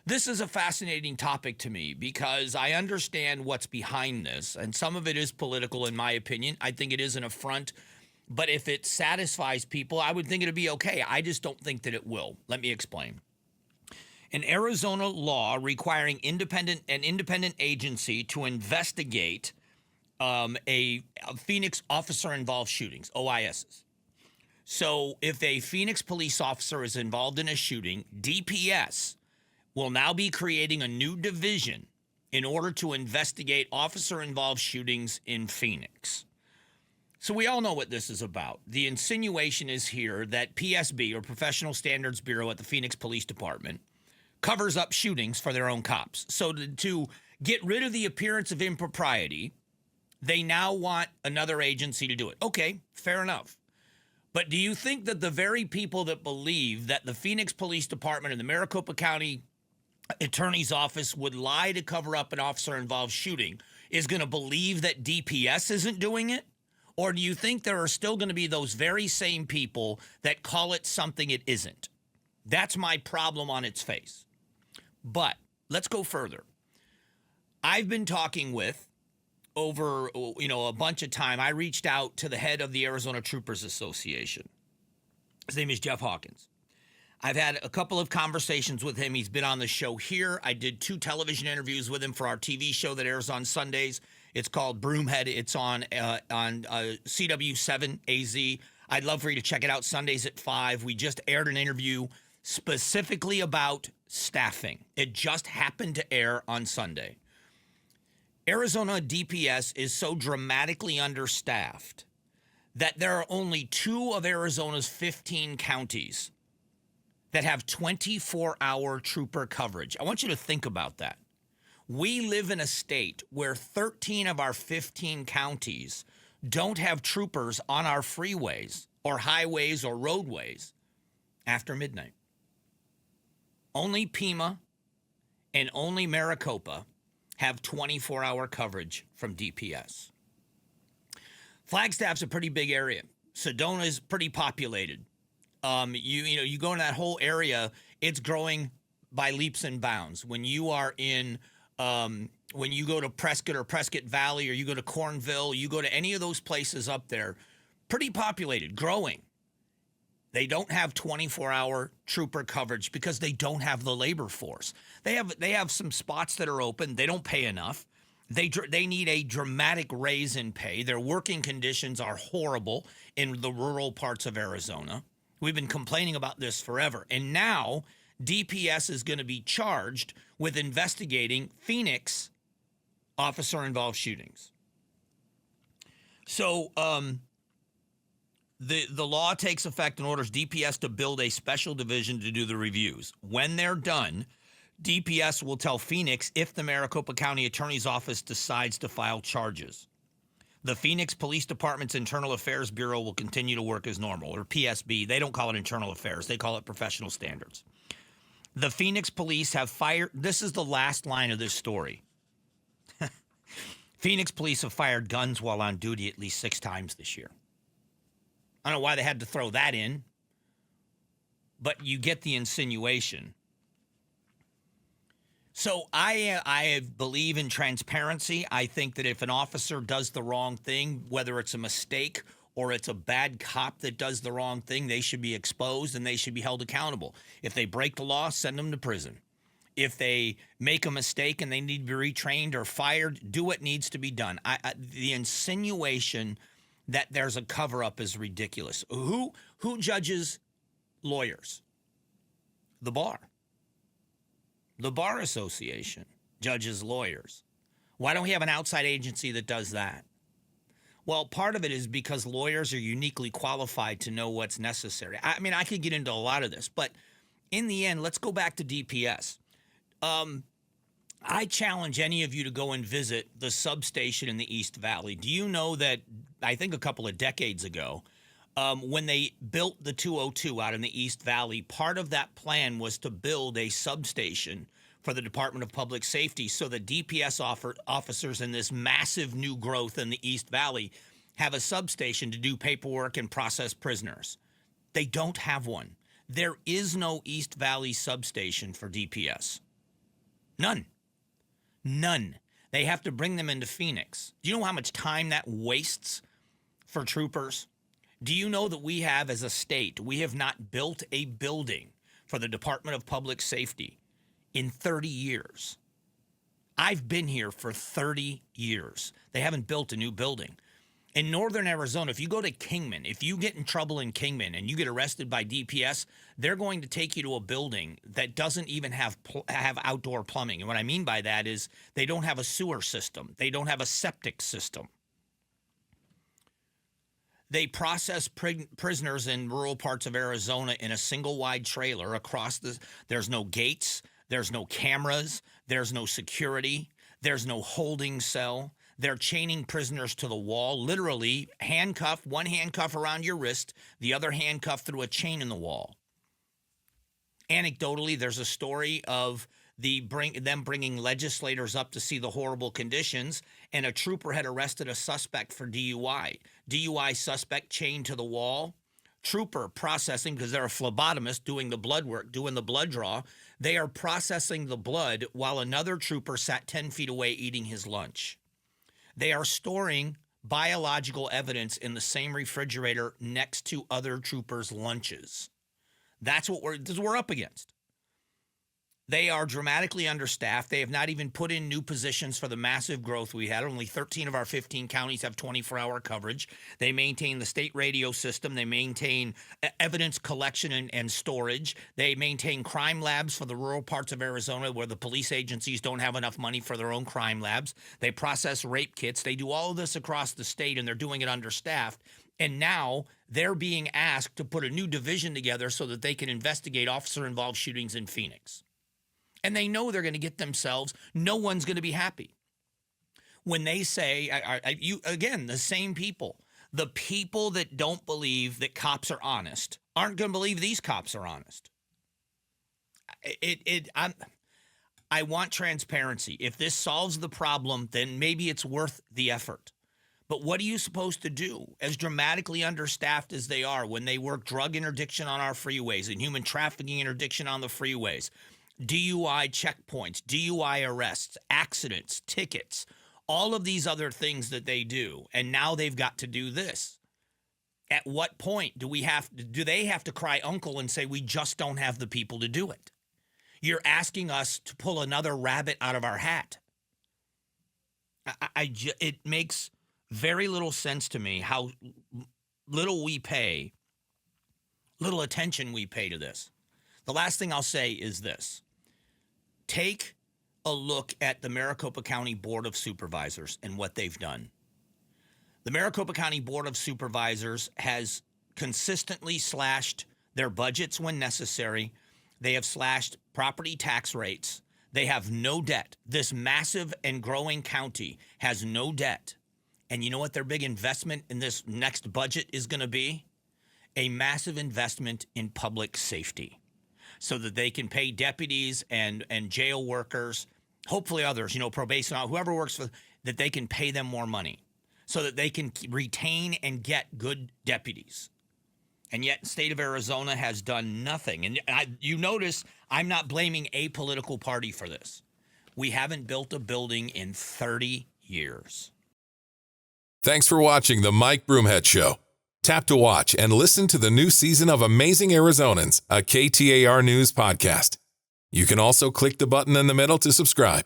This is a fascinating topic to me because I understand what's behind this, and some of it is political, in my opinion. I think it is an affront, but if it satisfies people, I would think it'd be okay. I just don't think that it will. Let me explain. An Arizona law requiring an independent agency to investigate a Phoenix officer-involved shootings, OISs. So if a Phoenix police officer is involved in a shooting, DPS will now be creating a new division in order to investigate officer-involved shootings in Phoenix. So we all know what this is about. The insinuation is here that PSB, or Professional Standards Bureau at the Phoenix Police Department, covers up shootings for their own cops. So to get rid of the appearance of impropriety, they now want another agency to do it. Okay, fair enough. But do you think that the very people that believe that the Phoenix Police Department and the Maricopa County Attorney's Office would lie to cover up an officer-involved shooting is going to believe that DPS isn't doing it? Or do you think there are still going to be those very same people that call it something it isn't? That's my problem on its face. But let's go further. I've been talking with, over a bunch of time, I reached out to the head of the Arizona Troopers Association. His name is Jeff Hawkins. I've had a couple of conversations with him. He's been on the show here. I did 2 television interviews with him for our TV show that airs on Sundays. It's called Broomhead. It's on CW7 AZ. I'd love for you to check it out Sundays at 5. We just aired an interview specifically about staffing. It just happened to air on Sunday. Arizona DPS is so dramatically understaffed that there are only 2 of Arizona's 15 counties that have 24-hour trooper coverage. I want you to think about that. We live in a state where 13 of our 15 counties don't have troopers on our freeways or highways or roadways after midnight. Only Pima and only Maricopa have 24-hour coverage from DPS. Flagstaff's a pretty big area. Sedona is pretty populated. You go in that whole area, it's growing by leaps and bounds. When you are in, when you go to Prescott or Prescott Valley, or you go to Cornville, you go to any of those places up there, pretty populated, growing. They don't have 24-hour trooper coverage because they don't have the labor force. They have some spots that are open. They don't pay enough. They need a dramatic raise in pay. Their working conditions are horrible in the rural parts of Arizona. We've been complaining about this forever. And now DPS is going to be charged with investigating Phoenix officer-involved shootings. So the law takes effect and orders DPS to build a special division to do the reviews. When they're done, DPS will tell Phoenix if the Maricopa County Attorney's Office decides to file charges. The Phoenix Police Department's Internal Affairs Bureau will continue to work as normal, or PSB. They don't call it Internal Affairs. They call it Professional Standards. The Phoenix Police have fired, this is the last line of this story. Phoenix Police have fired guns while on duty at least 6 times this year. I don't know why they had to throw that in, but you get the insinuation. So I believe in transparency. I think that if an officer does the wrong thing, whether it's a mistake or it's a bad cop that does the wrong thing, they should be exposed and they should be held accountable. If they break the law, send them to prison. If they make a mistake and they need to be retrained or fired, do what needs to be done. The insinuation that there's a cover-up is ridiculous. Who judges lawyers? The bar. The Bar Association judges lawyers. Why don't we have an outside agency that does that? Well, part of it is because lawyers are uniquely qualified to know what's necessary. I mean, I could get into a lot of this, but in the end, let's go back to DPS. I challenge any of you to go and visit the substation in the East Valley. Do you know that, I think a couple of decades ago, when they built the 202 out in the East Valley, part of that plan was to build a substation for the Department of Public Safety so that DPS officers in this massive new growth in the East Valley have a substation to do paperwork and process prisoners. They don't have one. There is no East Valley substation for DPS. None. None. They have to bring them into Phoenix. Do you know how much time that wastes for troopers? Do you know that we have, as a state, we have not built a building for the Department of Public Safety in 30 years? I've been here for 30 years. They haven't built a new building. In northern Arizona, if you go to Kingman, if you get in trouble in Kingman and you get arrested by DPS, they're going to take you to a building that doesn't even have outdoor plumbing. And what I mean by that is they don't have a sewer system. They don't have a septic system. They process prisoners in rural parts of Arizona in a single wide trailer across the. There's no gates. There's no cameras. There's no security. There's no holding cell. They're chaining prisoners to the wall, literally handcuff, one handcuff around your wrist, the other handcuff through a chain in the wall. Anecdotally, there's a story of them bringing legislators up to see the horrible conditions, and a trooper had arrested a suspect for DUI. DUI suspect chained to the wall. Trooper processing, because they're a phlebotomist doing the blood work, doing the blood draw. They are processing the blood while another trooper sat 10 feet away eating his lunch. They are storing biological evidence in the same refrigerator next to other troopers' lunches. That's what we're up against. They are dramatically understaffed. They have not even put in new positions for the massive growth we had. Only 13 of our 15 counties have 24-hour coverage. They maintain the state radio system. They maintain evidence collection and storage. They maintain crime labs for the rural parts of Arizona where the police agencies don't have enough money for their own crime labs. They process rape kits. They do all of this across the state, and they're doing it understaffed. And now they're being asked to put a new division together so that they can investigate officer-involved shootings in Phoenix. And they know they're going to get themselves, no one's going to be happy. When they say, the same people, the people that don't believe that cops are honest aren't going to believe these cops are honest. I want transparency. If this solves the problem, then maybe it's worth the effort. But what are you supposed to do, as dramatically understaffed as they are, when they work drug interdiction on our freeways and human trafficking interdiction on the freeways? DUI checkpoints, DUI arrests, accidents, tickets, all of these other things that they do. And now they've got to do this. At what point do they have to cry uncle and say, we just don't have the people to do it? You're asking us to pull another rabbit out of our hat. It makes very little sense to me how little attention we pay to this. The last thing I'll say is this. Take a look at the Maricopa County Board of Supervisors and what they've done. The Maricopa County Board of Supervisors has consistently slashed their budgets when necessary. They have slashed property tax rates. They have no debt. This massive and growing county has no debt. And you know what their big investment in this next budget is going to be? A massive investment in public safety, so that they can pay deputies and jail workers, hopefully others, probation, whoever works for, that they can pay them more money so that they can retain and get good deputies. And yet the state of Arizona has done nothing. And you notice I'm not blaming a political party for this. We haven't built a building in 30 years. Thanks for watching the Mike Broomhead Show. Tap to watch and listen to the new season of Amazing Arizonans, a KTAR News podcast. You can also click the button in the middle to subscribe.